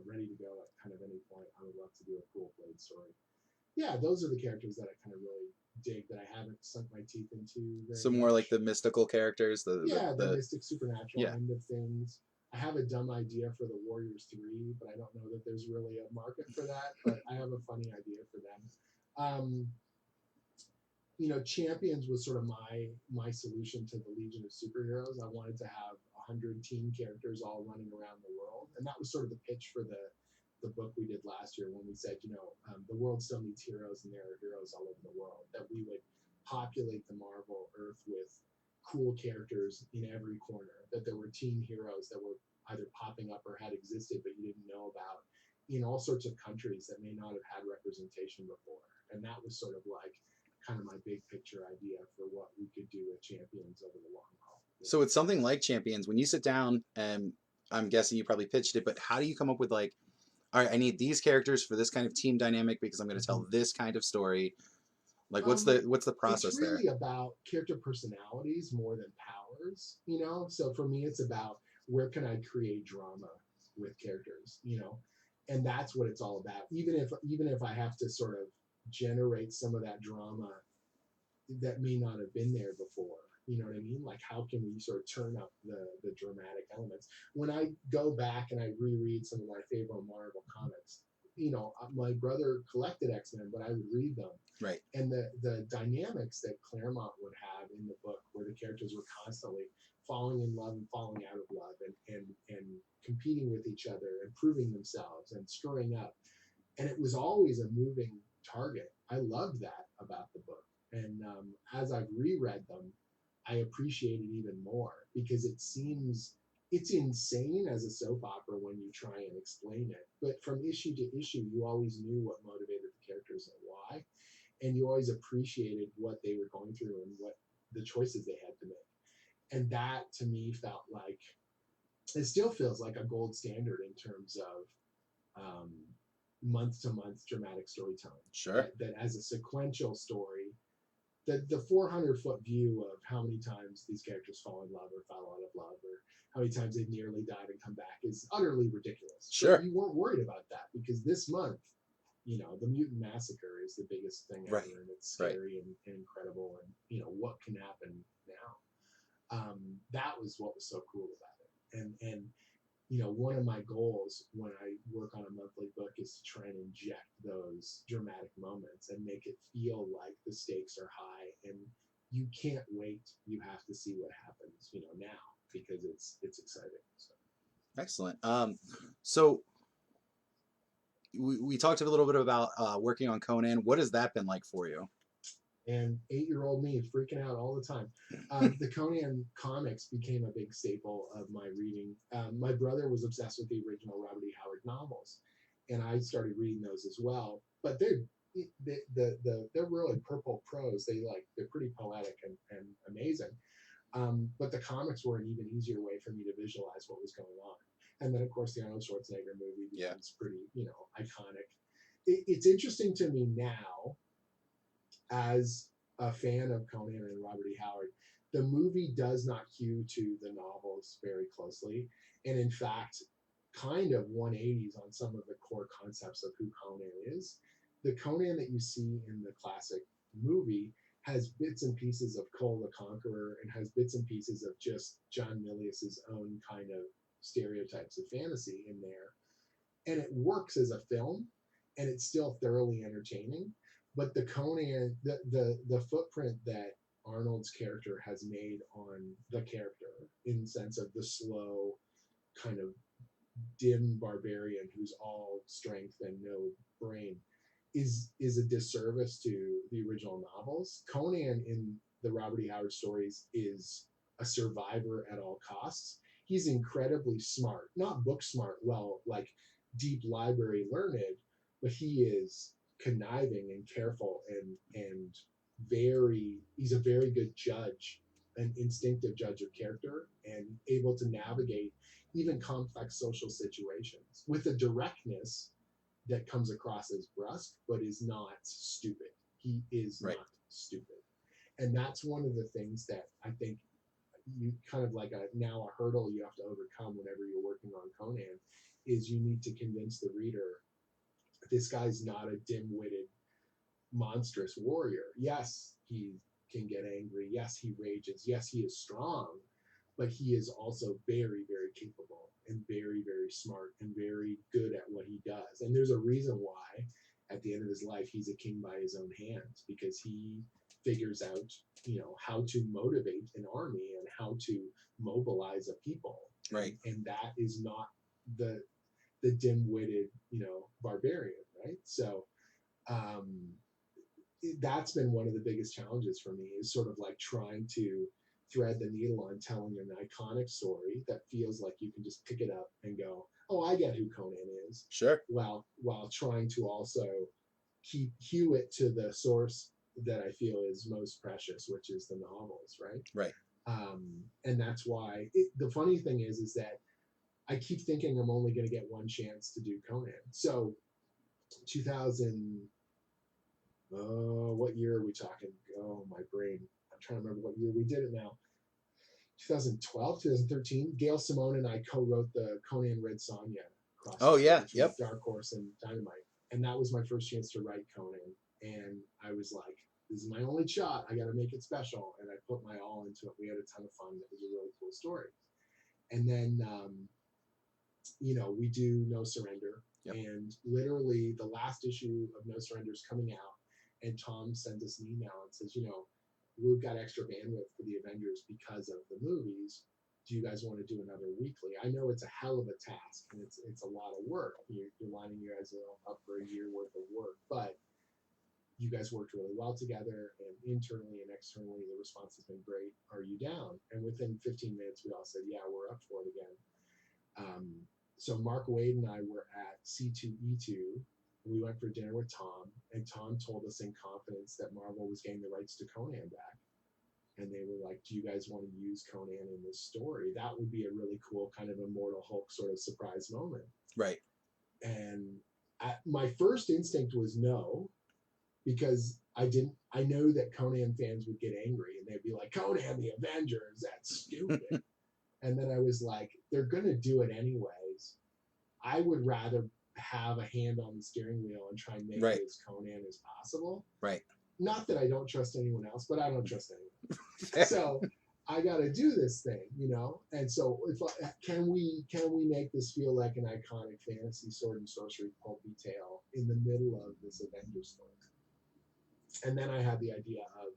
ready to go at kind of any point. I would love to do a cool Blade story. Yeah, those are the characters that I kind of really dig that I haven't sunk my teeth into. So more like the mystical characters, the mystic supernatural end of things. I have a dumb idea for the Warriors 3, but I don't know that there's really a market for that. But I have a funny idea for them. Champions was sort of my solution to the Legion of Superheroes. I wanted to have 100 team characters all running around the world, and that was sort of the pitch for the book we did last year when we said, the world still needs heroes, and there are heroes all over the world, that we would populate the Marvel Earth with cool characters in every corner, that there were team heroes that were either popping up or had existed but you didn't know about in all sorts of countries that may not have had representation before. And that was sort of like kind of my big picture idea for what we could do with Champions over the long haul. So it's something like Champions. When you sit down, and I'm guessing you probably pitched it, but how do you come up with like, all right, I need these characters for this kind of team dynamic because I'm going to tell this kind of story. Like, what's the process it's really about character personalities more than powers, So for me, it's about where can I create drama with characters, and that's what it's all about. Even if I have to sort of generate some of that drama that may not have been there before. You know what I mean? Like, how can we sort of turn up the dramatic elements? When I go back and I reread some of my favorite Marvel comics, my brother collected X-Men, but I would read them. Right. And the dynamics that Claremont would have in the book, where the characters were constantly falling in love and falling out of love, and competing with each other and proving themselves and screwing up, and it was always a moving target. I loved that about the book, and as I've reread them, I appreciate it even more because it's insane as a soap opera when you try and explain it. But from issue to issue, you always knew what motivated the characters and why, and you always appreciated what they were going through and what the choices they had to make. And that to me felt like, it still feels like a gold standard in terms of month-to-month dramatic storytelling. Sure. That as a sequential story, the 400-foot view of how many times these characters fall in love or fell out of love, or how many times they've nearly died and come back, is utterly ridiculous. Sure. But you weren't worried about that because this month, the mutant massacre is the biggest thing ever, and it's scary and incredible, and what can happen now. That was what was so cool about it, and one of my goals when I work on a monthly book is to try and inject those dramatic moments and make it feel like the stakes are high and you can't wait. You have to see what happens, now, because it's exciting. So. Excellent. So we talked a little bit about working on Conan. What has that been like for you? And 8-year-old me freaking out all the time. The Conan comics became a big staple of my reading. My brother was obsessed with the original Robert E. Howard novels, and I started reading those as well. But they're really purple prose. They're pretty poetic and amazing. But the comics were an even easier way for me to visualize what was going on. And then, of course, the Arnold Schwarzenegger movie becomes pretty, iconic. It's interesting to me now, as a fan of Conan and Robert E. Howard, the movie does not hew to the novels very closely, and in fact, kind of 180s on some of the core concepts of who Conan is. The Conan that you see in the classic movie has bits and pieces of Cole the Conqueror and has bits and pieces of just John Milius's own kind of stereotypes of fantasy in there, and it works as a film, and it's still thoroughly entertaining. But the Conan, the footprint that Arnold's character has made on the character, in the sense of the slow, kind of dim barbarian who's all strength and no brain, is a disservice to the original novels. Conan in the Robert E. Howard stories is a survivor at all costs. He's incredibly smart, not book smart, well, like deep library learned, but he is conniving and careful and he's a very good judge, an instinctive judge of character, and able to navigate even complex social situations with a directness that comes across as brusque, but is not stupid. He is Right. not stupid. And that's one of the things that I think you kind of like a hurdle you have to overcome whenever you're working on Conan is you need to convince the reader this guy's not a dim-witted monstrous warrior. Yes, he can get angry. Yes, he rages. Yes, he is strong, but he is also very, very capable and very, very smart and very good at what he does. And there's a reason why at the end of his life he's a king by his own hands, because he figures out, how to motivate an army and how to mobilize a people. Right. And that is not the dim-witted, barbarian, right? So um, that's been one of the biggest challenges for me, is sort of like trying to thread the needle on telling an iconic story that feels like you can just pick it up and go, oh, I get who Conan is. Sure. While trying to also hew it to the source that I feel is most precious, which is the novels, right? Right. And that's why the funny thing is that I keep thinking I'm only going to get one chance to do Conan. So 2000, what year are we talking? Oh, my brain. I'm trying to remember what year we did it now. 2012, 2013. Gail Simone and I co-wrote the Conan Red Sonja crossover. Oh yeah. Yep. Dark Horse and Dynamite. And that was my first chance to write Conan. And I was like, this is my only shot. I got to make it special. And I put my all into it. We had a ton of fun. It was a really cool story. And then, we do No Surrender. Yep. And literally the last issue of No Surrender is coming out. And Tom sends us an email and says, we've got extra bandwidth for the Avengers because of the movies. Do you guys want to do another weekly? I know it's a hell of a task and it's a lot of work. You're lining your guys up for a year worth of work, but you guys worked really well together, and internally and externally, the response has been great. Are you down? And within 15 minutes, we all said, yeah, we're up for it again. So Mark Wade and I were at C2E2. We went for dinner with Tom, and Tom told us in confidence that Marvel was getting the rights to Conan back. And they were like, do you guys want to use Conan in this story? That would be a really cool kind of Immortal Hulk sort of surprise moment. Right. And my first instinct was no, because I know that Conan fans would get angry and they'd be like, Conan the Avengers, that's stupid. And then I was like, they're going to do it anyways. I would rather have a hand on the steering wheel and try and make it as Conan as possible. Right. Not that I don't trust anyone else, but I don't trust anyone. So I got to do this thing, And so can we make this feel like an iconic fantasy sword and sorcery pulpy tale in the middle of this Avengers story? And then I had the idea of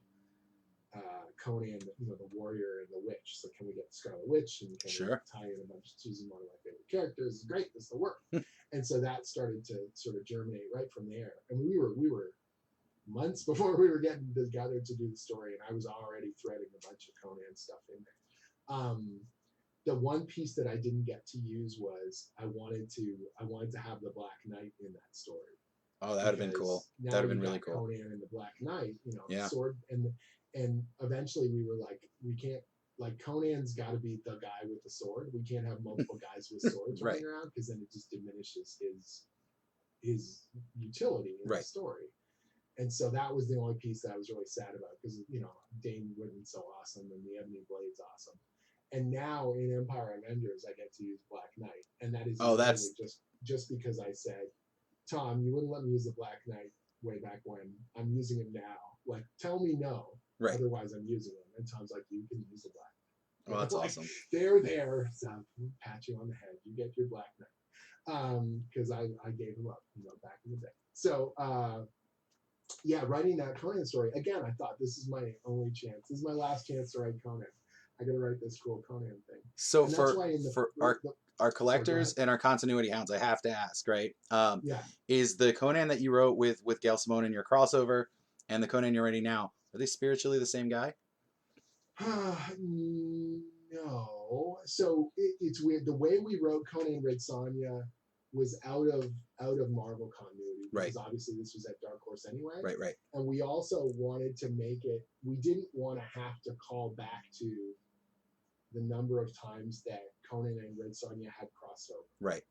Conan, the warrior and the witch. So can we get the Scarlet Witch and can we Sure. tie in a bunch? She's one of my favorite characters. Great, this will work. And so that started to sort of germinate right from there. And we were months before we were getting together to do the story, and I was already threading a bunch of Conan stuff in there. The one piece that I didn't get to use was I wanted to have the Black Knight in that story. Oh, that would have been cool. Now That would have you been really got cool. Conan and the Black Knight, Yeah. sword, and eventually we were like, we can't, like, Conan's got to be the guy with the sword. We can't have multiple guys with swords Right. running around because then it just diminishes his utility in the Right. story. And so that was the only piece that I was really sad about because Dane Whitman's so awesome and the Ebony Blade's awesome. And now in Empire Avengers, I get to use Black Knight, and that is that's just because I said, Tom, you wouldn't let me use the Black Knight way back when. I'm using him now. Like, tell me no. right. Otherwise, I'm using him. And Tom's like, you can use the Black Knight. Oh, that's awesome. They're there. So pat you on the head. You get your Black Knight. Because I gave him up, back in the day. So, yeah, writing that Conan story again. I thought this is my only chance. This is my last chance to write Conan. I got to write this cool Conan thing. So And for our collectors and our continuity hounds, I have to ask, right? Yeah. Is the Conan that you wrote with Gail Simone in your crossover and the Conan you're writing now, are they spiritually the same guy? No. So it's weird. The way we wrote Conan Red Sonja was out of Marvel continuity because obviously this was at Dark Horse anyway. Right. And we also wanted to make it. We didn't want to have to call back to the number of times that Conan and Red Sonja had crossed over. Right.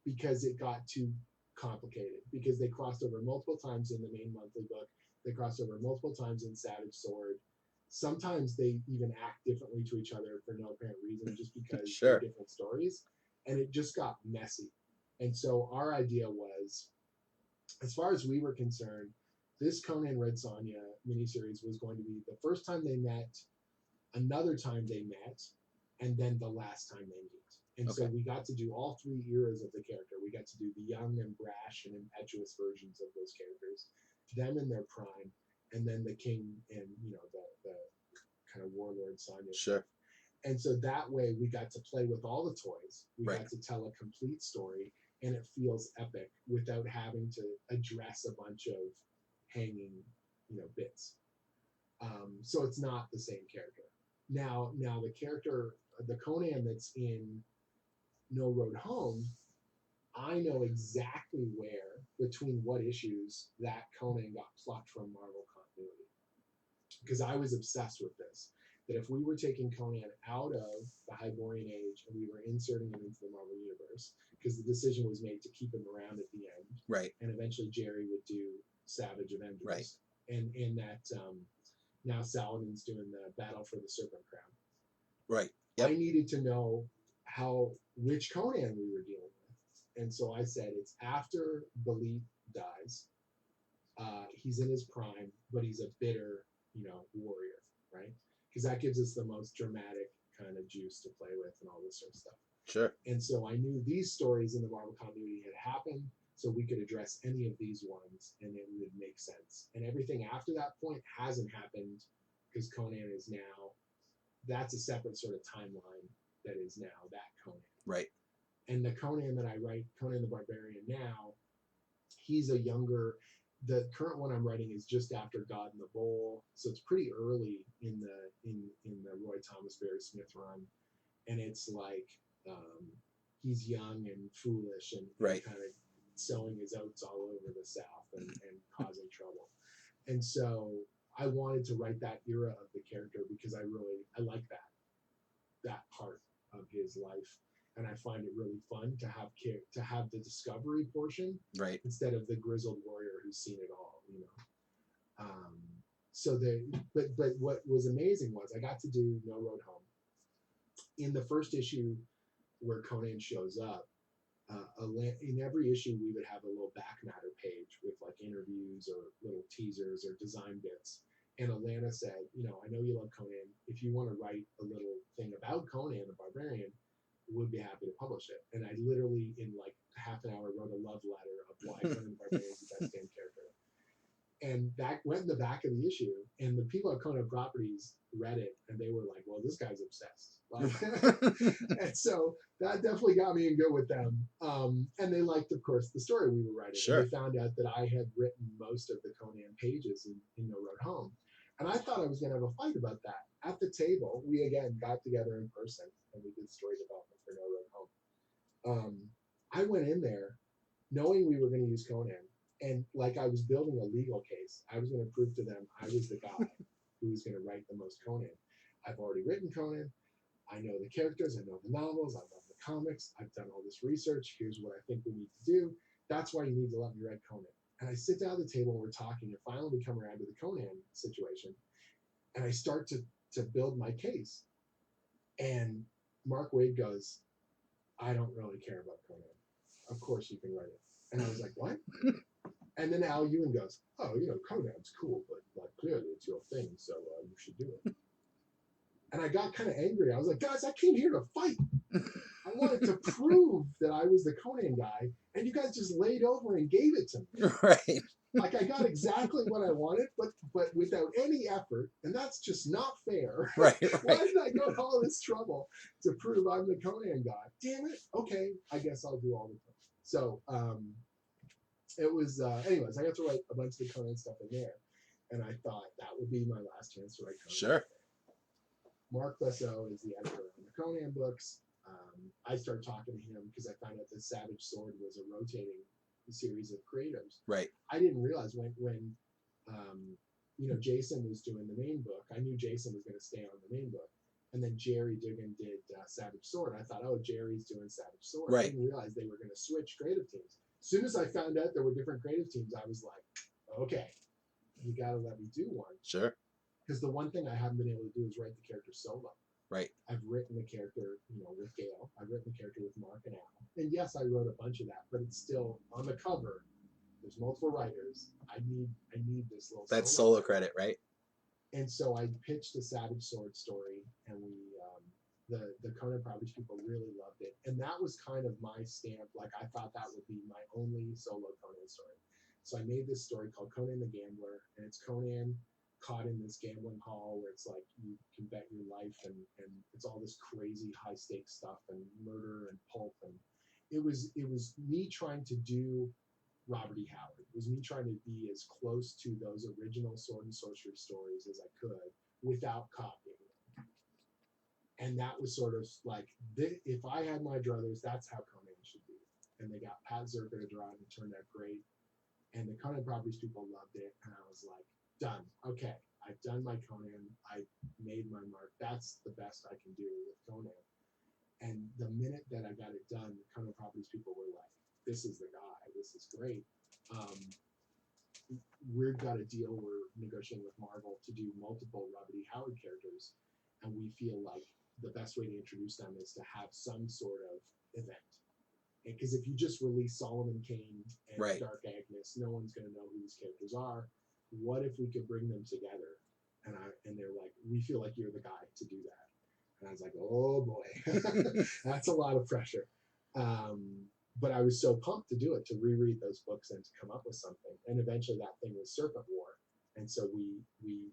Because it got too complicated. Because they crossed over multiple times in the main monthly book. They crossed over multiple times in Savage Sword. Sometimes they even act differently to each other for no apparent reason, just because they're different stories. And it just got messy. And so our idea was, as far as we were concerned, this Conan Red Sonja miniseries was going to be the first time they met, another time they met, and then the last time they meet. And so we got to do all three eras of the character. We got to do the young and brash and impetuous versions of those characters, them in their prime, and then the king and the kind of warlord Sonja. Sure. And so that way we got to play with all the toys. We Right. got to tell a complete story, and it feels epic without having to address a bunch of hanging, bits. So it's not the same character. Now the character, the Conan that's in No Road Home, I know exactly where, between what issues, that Conan got plucked from Marvel continuity. Because I was obsessed with this. That if we were taking Conan out of the Hyborian Age and we were inserting him into the Marvel Universe, because the decision was made to keep him around at the end. Right. And eventually Jerry would do Savage Avengers. Right. And in that, now Saladin's doing the Battle for the Serpent Crown. Right. Yep. I needed to know which Conan we were dealing with. And so I said, it's after Belit dies. He's in his prime, but he's a bitter, warrior, right? Because that gives us the most dramatic kind of juice to play with and all this sort of stuff. Sure. And so I knew these stories in the Marvel continuity had happened, so we could address any of these ones and it would make sense. And everything after that point hasn't happened because Conan is now, that's a separate sort of timeline that is now that Conan. Right. And the Conan that I write, Conan the Barbarian now, he's a younger, the current one I'm writing is just after God in the Bowl, so it's pretty early in the Roy Thomas Barry Smith run, and it's like he's young and foolish and kind of sowing his oats all over the South and causing trouble, and so I wanted to write that era of the character because I like that part of his life. And I find it really fun to have the discovery portion, right, instead of the grizzled warrior who's seen it all, but what was amazing was I got to do No Road Home. In the first issue, where Conan shows up, in every issue we would have a little back matter page with like interviews or little teasers or design bits. And Alana said, I know you love Conan. If you want to write a little thing about Conan the Barbarian, would be happy to publish it. And I literally, in like half an hour, wrote a love letter of why Conan the Barbarian is the best damn character. And that went in the back of the issue, and the people at Conan Properties read it, and they were like, "Well, this guy's obsessed." And so that definitely got me in good with them. And they liked, of course, the story we were writing. Sure. And they found out that I had written most of the Conan pages in No Road Home, and I thought I was going to have a fight about that. At the table, we again got together in person, and we did story development for No Road Home. I went in there knowing we were going to use Conan. And like I was building a legal case, I was going to prove to them I was the guy who was going to write the most Conan. I've already written Conan. I know the characters. I know the novels. I love the comics. I've done all this research. Here's what I think we need to do. That's why you need to let me write Conan. And I sit down at the table and we're talking, and finally we come around to the Conan situation. And I start to build my case. And Mark Waid goes, "I don't really care about Conan. Of course you can write it." And I was like, "What?" And then Al Ewing goes, "Oh, Conan's cool, but like clearly it's your thing, so you should do it." And I got kind of angry. I was like, "Guys, I came here to fight. I wanted to prove that I was the Conan guy, and you guys just laid over and gave it to me." Right. Like I got exactly what I wanted, but without any effort, and that's just not fair. Right. Why Right. did I go to all this trouble to prove I'm the Conan guy? Damn it. Okay, I guess I'll do all the time. So it was, anyways, I got to write a bunch of the Conan stuff in there, and I thought that would be my last chance to write Conan. Sure. Mark Lesseau is the editor on the Conan books. I started talking to him because I found out that Savage Sword was a rotating series of creatives. Right. I didn't realize when Jason was doing the main book. I knew Jason was going to stay on the main book, and then Jerry Duggan did Savage Sword. I thought, oh, Jerry's doing Savage Sword. Right. I didn't realize they were going to switch creative teams. As soon as I found out there were different creative teams, I was like, okay, you got to let me do one. Sure. Because the one thing I haven't been able to do is write the character solo. Right. I've written the character, with Gail. I've written the character with Mark and Al. And yes, I wrote a bunch of that, but it's still on the cover. There's multiple writers. I need this little Solo credit, right? And so I pitched a Savage Sword story, and the Conan Properties people really loved it. And that was kind of my stamp. Like I thought that would be my only solo Conan story. So I made this story called Conan the Gambler, and it's Conan caught in this gambling hall where it's like you can bet your life, and it's all this crazy high stakes stuff and murder and pulp, and it was me trying to do Robert E. Howard. It was me trying to be as close to those original sword and sorcery stories as I could without copying them. And that was sort of like, if I had my druthers, that's how Conan should be. And they got Pat Zerker to draw it, and it turned out great. And the Conan Properties people loved it, and I was like, done. Okay, I've done my Conan. I made my mark. That's the best I can do with Conan. And the minute that I got it done, the Conan Properties people were like, "This is the guy. This is great." We've got a deal. We're negotiating with Marvel to do multiple Robert E. Howard characters, and we feel like the best way to introduce them is to have some sort of event. Because if you just release Solomon Kane and Right. Dark Agnes, no one's going to know who these characters are. What if we could bring them together? And they're like, "We feel like you're the guy to do that." And I was like, "Oh boy, that's a lot of pressure." But I was so pumped to do it, to reread those books and to come up with something. And eventually that thing was Serpent War. And so we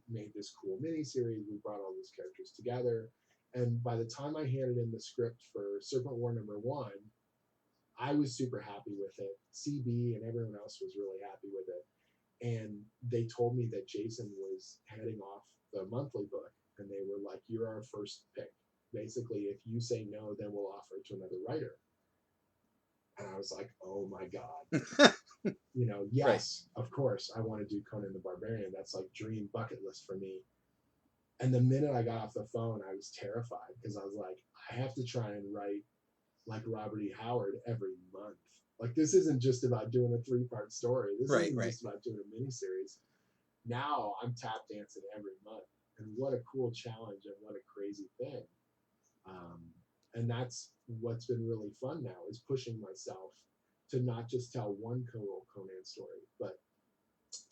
made this cool miniseries. We brought all these characters together. And by the time I handed in the script for Serpent War #1, I was super happy with it. CB and everyone else was really happy with it. And they told me that Jason was heading off the monthly book. And they were like, "You're our first pick. Basically, if you say no, then we'll offer it to another writer." And I was like, "Oh my God." Yes, of course, I want to do Conan the Barbarian. That's like dream bucket list for me. And the minute I got off the phone, I was terrified because I was like, I have to try and write like Robert E. Howard every month. Like, this isn't just about doing a 3-part story. This isn't just about doing a miniseries. Now I'm tap dancing every month. And what a cool challenge and what a crazy thing. And that's what's been really fun now, is pushing myself to not just tell one Conan story, but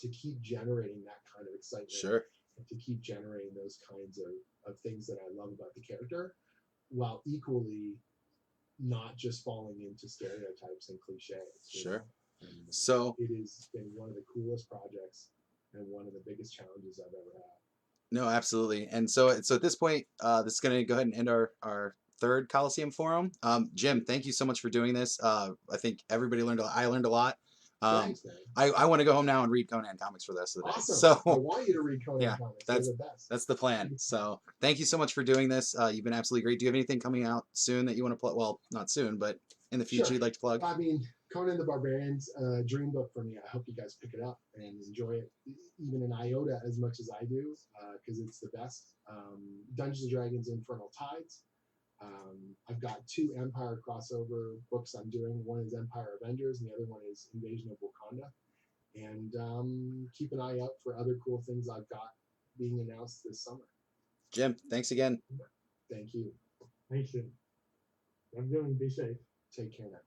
to keep generating that kind of excitement. Sure. And to keep generating those kinds of things that I love about the character, while equally not just falling into stereotypes and cliches. Sure. And So it has been one of the coolest projects and one of the biggest challenges I've ever had. No, absolutely. And so at this point, this is going to go ahead and end our third Coliseum Forum. Jim, thank you so much for doing this. I think everybody learned. I learned a lot. Thanks, man. I want to go home now and read Conan comics for the rest of the day. Awesome. So I want you to read Conan yeah, comics. They're the best. that's the plan. So thank you so much for doing this. You've been absolutely great. Do you have anything coming out soon that you want to plug? Well, not soon, but in the future Sure. you'd like to plug? I mean, Conan the Barbarian's dream book for me. I hope you guys pick it up and enjoy it, even in iota as much as I do, because it's the best. Dungeons and Dragons Infernal Tides. I've got 2 Empire crossover books I'm doing. One is Empire Avengers, and the other one is Invasion of Wakanda. And keep an eye out for other cool things I've got being announced this summer. Jim, thanks again. Thank you. Thanks, Jim. Have a good one. Be safe. Take care now.